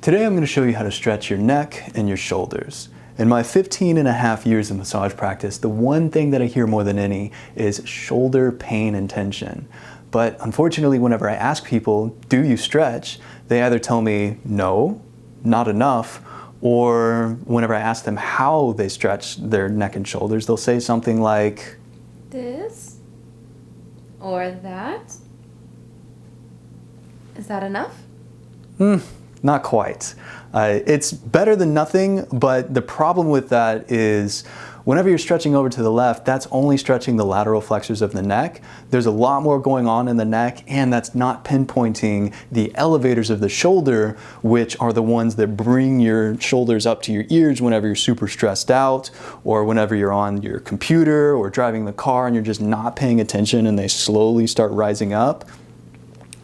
Today I'm going to show you how to stretch your neck and your shoulders. In my 15.5 years of massage practice, the one thing that I hear more than any is shoulder pain and tension. But unfortunately, whenever I ask people, do you stretch? They either tell me, no, not enough, or whenever I ask them how they stretch their neck and shoulders, they'll say something like, this or that. Is that enough? Not quite. It's better than nothing, but the problem with that is whenever you're stretching over to the left, that's only stretching the lateral flexors of the neck. There's a lot more going on in the neck, and that's not pinpointing the elevators of the shoulder, which are the ones that bring your shoulders up to your ears whenever you're super stressed out, or whenever you're on your computer or driving the car and you're just not paying attention and they slowly start rising up.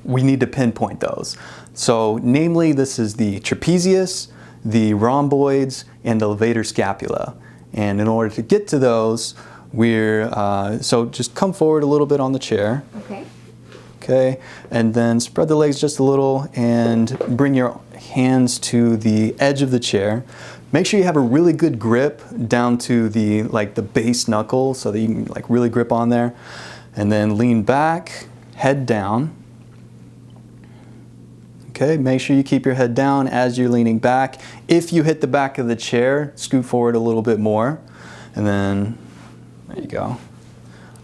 We need to pinpoint those. So namely, this is the trapezius, the rhomboids, and the levator scapula. And in order to get to those, so just come forward a little bit on the chair. Okay. Okay, and then spread the legs just a little and bring your hands to the edge of the chair. Make sure you have a really good grip down to the base knuckle so that you can really grip on there. And then lean back, head down. Okay, make sure you keep your head down as you're leaning back. If you hit the back of the chair, scoot forward a little bit more. And then, there you go.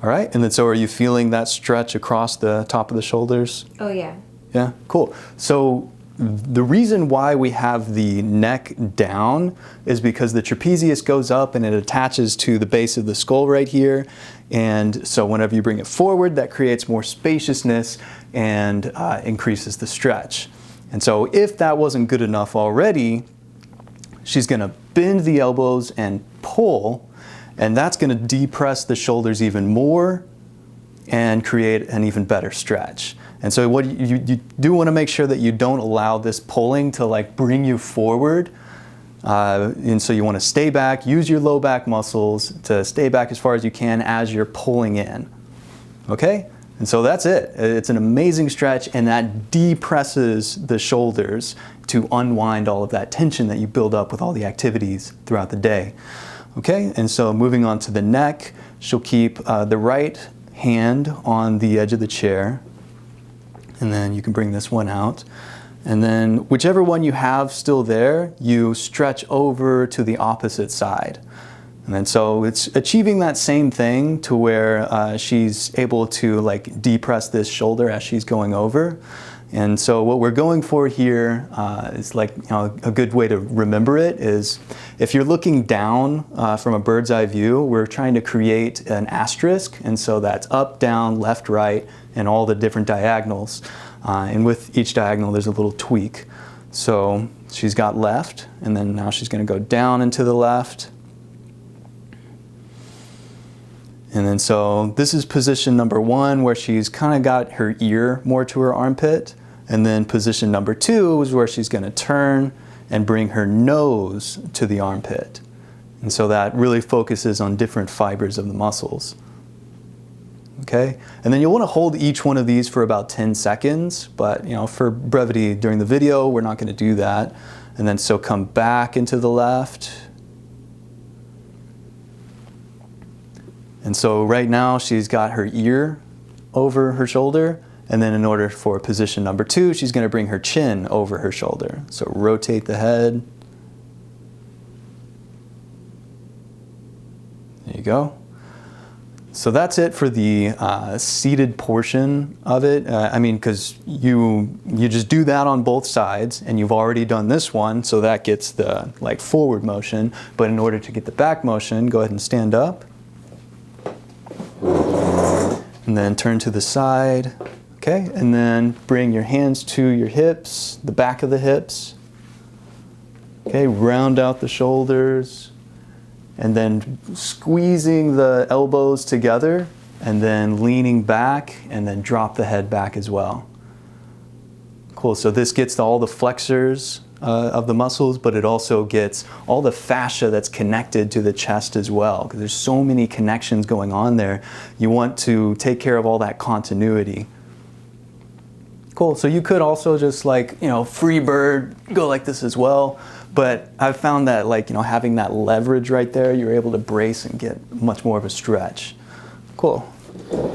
All right, and then so are you feeling that stretch across the top of the shoulders? Oh yeah. Yeah, cool. So the reason why we have the neck down is because the trapezius goes up and it attaches to the base of the skull right here. And so whenever you bring it forward, that creates more spaciousness and increases the stretch. And so if that wasn't good enough already, she's going to bend the elbows and pull, and that's going to depress the shoulders even more and create an even better stretch. And so what you do want to make sure that you don't allow this pulling to bring you forward. And so you want to stay back, use your low back muscles to stay back as far as you can as you're pulling in. Okay? And so that's it. It's an amazing stretch, and that depresses the shoulders to unwind all of that tension that you build up with all the activities throughout the day. Okay? And so moving on to the neck, she'll keep the right hand on the edge of the chair. And then you can bring this one out. And then whichever one you have still there, you stretch over to the opposite side. And then so it's achieving that same thing to where she's able to depress this shoulder as she's going over. And so what we're going for here is a good way to remember it is if you're looking down from a bird's eye view, we're trying to create an asterisk. And so that's up, down, left, right, and all the different diagonals. And with each diagonal, there's a little tweak. So she's got left, and then now she's going to go down and to the left. And then so this is position number 1, where she's kind of got her ear more to her armpit. And then position number 2 is where she's going to turn and bring her nose to the armpit. And so that really focuses on different fibers of the muscles. Okay, and then you'll want to hold each one of these for about 10 seconds, but for brevity during the video, we're not going to do that. And then so come back into the left. And so right now she's got her ear over her shoulder, and then in order for position number 2, she's going to bring her chin over her shoulder. So rotate the head. There you go. So that's it for the seated portion of it. Because you just do that on both sides, and you've already done this one, so that gets the forward motion. But in order to get the back motion, go ahead and stand up. And then turn to the side. Okay, and then bring your hands to your hips, the back of the hips. Okay, round out the shoulders. And then squeezing the elbows together, and then leaning back, and then drop the head back as well. Cool, so this gets to all the flexors of the muscles, but it also gets all the fascia that's connected to the chest as well, because there's so many connections going on there. You want to take care of all that continuity. Cool. So you could also just like, free bird, go like this as well. But I've found that like, having that leverage right there, you're able to brace and get much more of a stretch. Cool.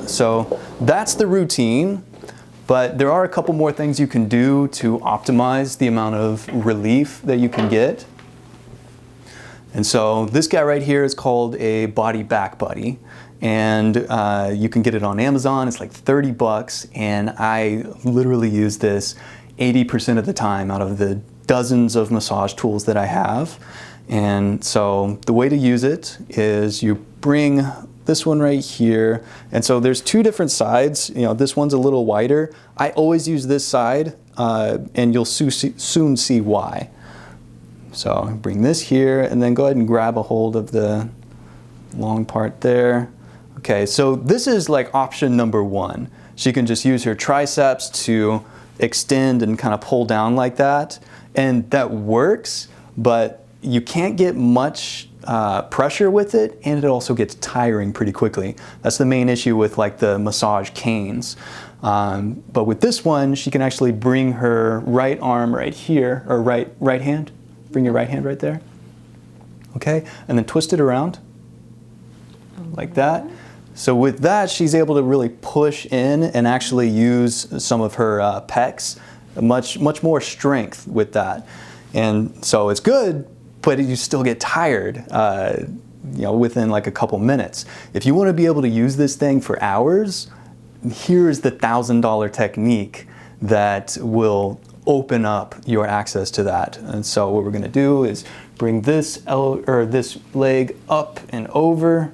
So that's the routine, but there are a couple more things you can do to optimize the amount of relief that you can get. And so this guy right here is called a body back buddy. And you can get it on Amazon. It's like 30 bucks. And I literally use this 80% of the time out of the dozens of massage tools that I have. And so the way to use it is you bring this one right here. And so there's two different sides. This one's a little wider. I always use this side, and you'll soon see why. So bring this here and then go ahead and grab a hold of the long part there. Okay, so this is like option number one. She can just use her triceps to extend and kind of pull down like that. And that works, but you can't get much pressure with it, and it also gets tiring pretty quickly. That's the main issue with like the massage canes. But with this one, she can actually bring her right arm right here, or right hand. Bring your right hand right there. Okay, and then twist it around like that. So with that, she's able to really push in and actually use some of her pecs, much more strength with that. And so it's good, but you still get tired, within like a couple minutes. If you want to be able to use this thing for hours, here's the $1,000 technique that will open up your access to that. And so what we're going to do is bring this leg up and over.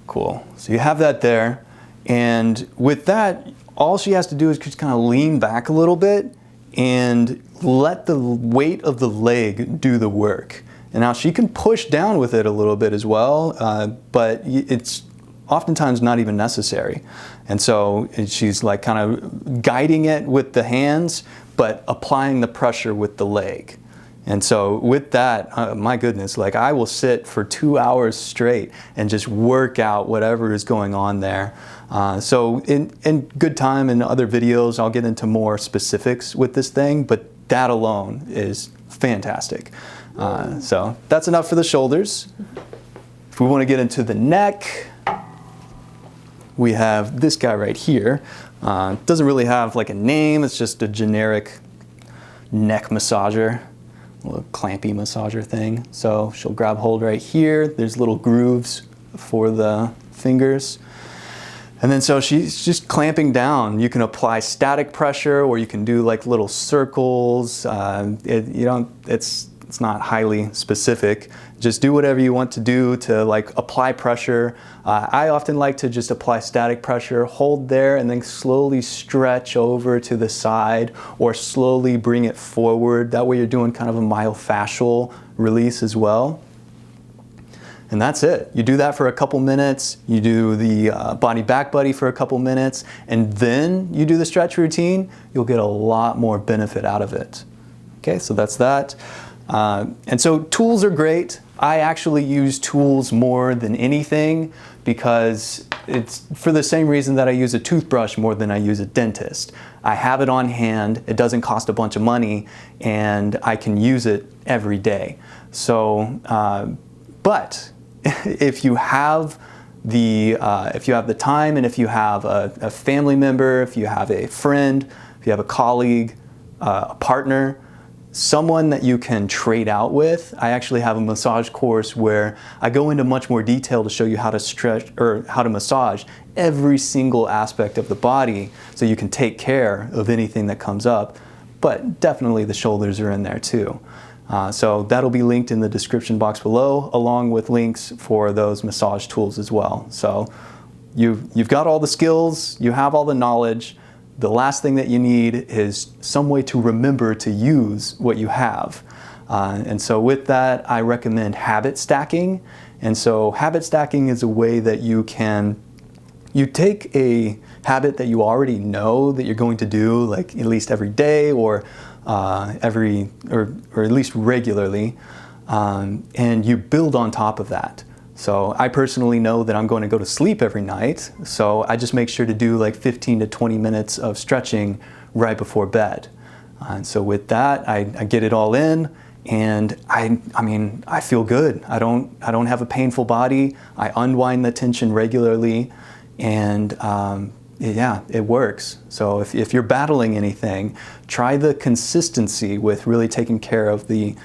Cool. So you have that there. And with that, all she has to do is just kind of lean back a little bit and let the weight of the leg do the work. And now she can push down with it a little bit as well, but it's oftentimes not even necessary. And so she's like kind of guiding it with the hands, but applying the pressure with the leg. And so with that, my goodness, like I will sit for 2 hours straight and just work out whatever is going on there. So in good time in other videos, I'll get into more specifics with this thing, but that alone is fantastic. So that's enough for the shoulders. If we want to get into the neck, we have this guy right here. Doesn't really have like a name, it's just a generic neck massager. A little clampy massager thing. So she'll grab hold right here. There's little grooves for the fingers. And then so she's just clamping down. You can apply static pressure, or you can do like little circles. It's not highly specific. Just do whatever you want to do to like apply pressure. I often like to just apply static pressure, hold there, and then slowly stretch over to the side, or slowly bring it forward. That way you're doing kind of a myofascial release as well. And that's it. You do that for a couple minutes. You do the body back buddy for a couple minutes, and then you do the stretch routine. You'll get a lot more benefit out of it. Okay, so that's that. And so tools are great. I actually use tools more than anything because it's for the same reason that I use a toothbrush more than I use a dentist. I have it on hand, it doesn't cost a bunch of money, and I can use it every day. So, but if you have the time, and if you have a family member, if you have a friend, if you have a colleague, a partner, someone that you can trade out with. I actually have a massage course where I go into much more detail to show you how to stretch or how to massage every single aspect of the body so you can take care of anything that comes up. But definitely the shoulders are in there too. So that'll be linked in the description box below, along with links for those massage tools as well. So you've got all the skills, you have all the knowledge. The last thing that you need is some way to remember to use what you have. And so with that, I recommend habit stacking. And so habit stacking is a way that you take a habit that you already know that you're going to do, like at least every day or at least regularly, and you build on top of that. So I personally know that I'm going to go to sleep every night, so I just make sure to do like 15 to 20 minutes of stretching right before bed. And so with that, I get it all in, and I mean, I feel good. I don't have a painful body. I unwind the tension regularly, and yeah, it works. So if you're battling anything, try the consistency with really taking care of the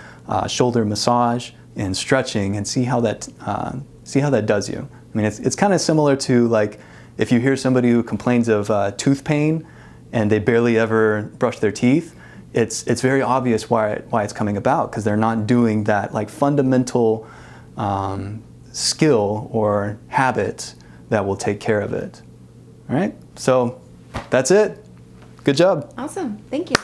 shoulder massage and stretching, and see how that does you. I mean, it's kind of similar to like if you hear somebody who complains of tooth pain and they barely ever brush their teeth. It's very obvious why it's coming about, because they're not doing that like fundamental skill or habit that will take care of it. All right, so that's it. Good job. Awesome. Thank you.